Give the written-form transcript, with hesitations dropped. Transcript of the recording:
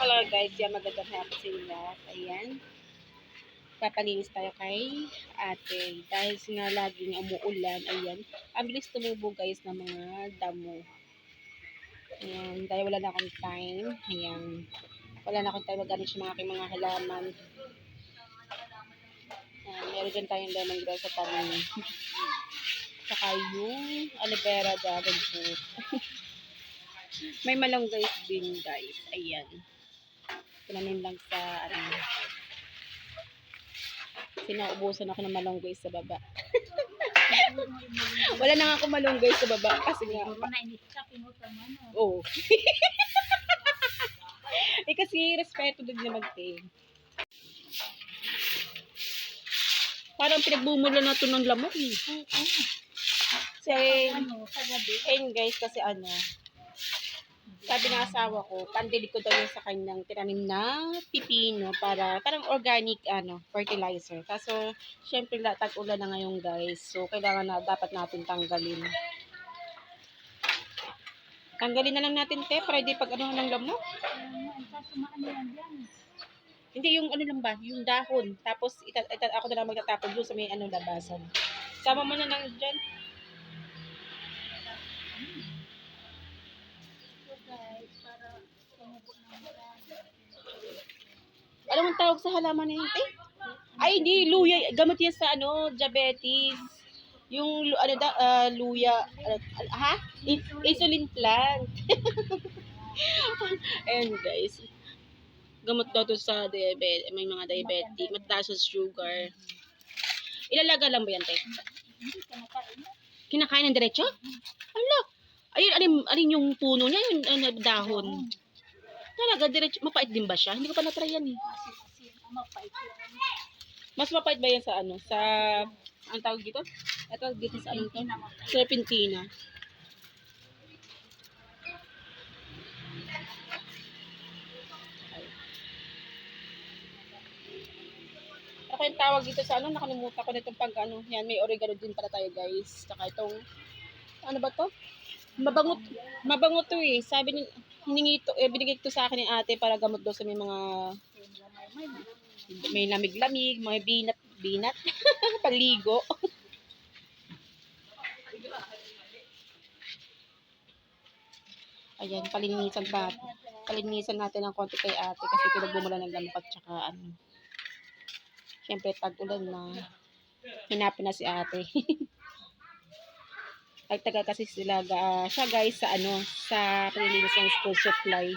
Hello guys, yan magandang hapon sa inyo lahat. Ayan. Papalinis tayo kay ate. Dahil nga laging umuulan, ayan. Ang bilis tumubo guys ng mga damo. Ayan. Dahil wala na akong time. Ayan. Wala na akong time mag-anis yung mga aking mga halaman. Ayan. Meron dyan tayong lemongrass sa tabi. Saka yung aloe vera dragon fruit. May malunggay din guys. Ayan. Tinanim lang sa sinaubusan ako ng malunggay sa baba. Wala na nga ako malunggay sa baba kasi nga. Oo. Kasi respeto din naman eh. Parang pinagbumula na ito ng lamok eh. Ayun guys, kasi sabi ng asawa ko, pandili ko daw yun sa kanyang tinanim na pipino para parang organic fertilizer. Kaso, syempre tag-ulan na ngayon guys. So, kailangan na dapat natin tanggalin. Tanggalin na lang natin para di pag ng lamok. Hindi, yung lang ba? Yung dahon. Tapos, ako na lang magtatapon doon sa may labasan. Sama mo na lang dyan. Anong tawag sa halaman na yun? Ay, hindi. Luya. Gamot yan sa diabetes. Yung luya. Insulin plant. Ayan guys. Gamot daw to sa diabetes. May mga diabetic. Mataas sa sugar. Ilalaga lang ba yan, te? Kinakain ng diretso? Ala. Ayun, alin yung puno niya? Yung dahon. Talaga, diretso. Mapait din ba siya? Hindi ko pa na-try yan eh. Mas mapait ba yan sa sa ang tawag dito? Ito dito sa to? Serpentina. Ako yung tawag dito sa nakalimutan ko na itong pag yan, may oregano din para tayo guys. Saka itong, ba to? Mabango to eh. Sabi ni, binigay ito sa akin ni ate para gamot daw sa may mga, may lamig-lamig, mga binat, paligo. Ayan, palinisan natin ng konti kay ate kasi pinagbumula ng lamok at saka syempre tag-ulan na hinapin na si ate. Ay taga kasi sila siya guys sa sa palilinis ng school supply.